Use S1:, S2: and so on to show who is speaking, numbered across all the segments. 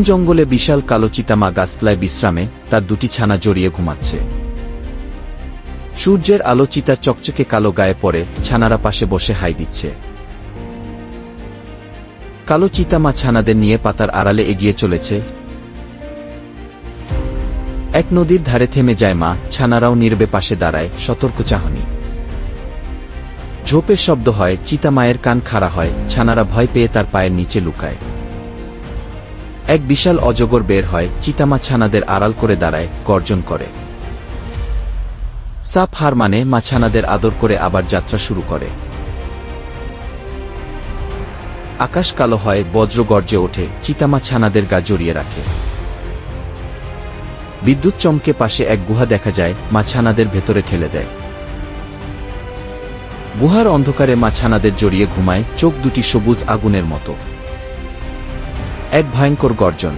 S1: জঙ্গলে বিশাল কালো চিতামা গাছতলায় বিশ্রামে তার দুটি ছানা জড়িয়ে ঘুমাচ্ছে। সূর্যের আলো চিতার চকচকে কালো গায়ে পড়ে, ছানারা পাশে বসে হাই দিচ্ছে। কালো চিতামা ছানাদের নিয়ে পাতার আড়ালে এগিয়ে চলেছে। এক নদীর ধারে থেমে যায় মা, ছানারাও নীরবে পাশে দাঁড়ায়, সতর্ক চাহনি। ঝোপের শব্দ হয়, চিতামায়ের কান খাড়া হয়, ছানারা ভয় পেয়ে তার পায়ের নিচে লুকায়। এক বিশাল অজগর বের হয়, চিতামা ছানাদের আড়াল করে দাঁড়ায়, গর্জন করে। সাপ হার মানে মা ছানাদের আদর করে আবার যাত্রা শুরু করে। আকাশ কালো হয়, বজ্র গর্জে ওঠে, চিতামা ছানাদের গা জড়িয়ে রাখে। বিদ্যুৎ চমকে পাশে এক গুহা দেখা যায়, মা ছানাদের ভেতরে ঠেলে দেয়। গুহার অন্ধকারে মা ছানাদের জড়িয়ে ঘুমায়, চোখ দুটি সবুজ আগুনের মতো। এক ভয়ঙ্কর গর্জন।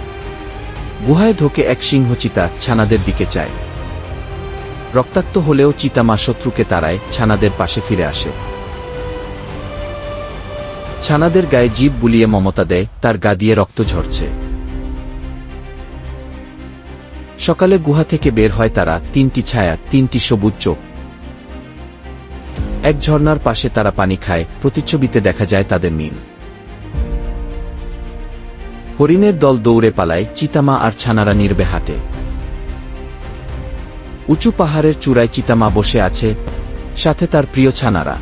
S1: গুহায় ঢোকে এক সিংহ চিতা, ছানাদের দিকে চায়। রক্তাক্ত হলেও চিতামা শত্রুকে তাড়ায়, ছানাদের পাশে ফিরে আসে। ছানাদের গায়ে জিভ বুলিয়ে মমতা দেয়, তার গা দিয়ে রক্ত ঝরছে। সকালে গুহা থেকে বের হয় তারা, তিনটি ছায়া, তিনটি সবুজ চোখ। এক ঝর্ণার পাশে তারা পানি খায়, প্রতিচ্ছবিতে দেখা যায় তাদের মিল। হরিণের দল দৌড়ে পালায়, চিতামা আর ছানারা নীরবে হাঁটে। উঁচু পাহাড়ের চূড়ায় চিতামা বসে আছে, সাথে তার প্রিয় ছানারা।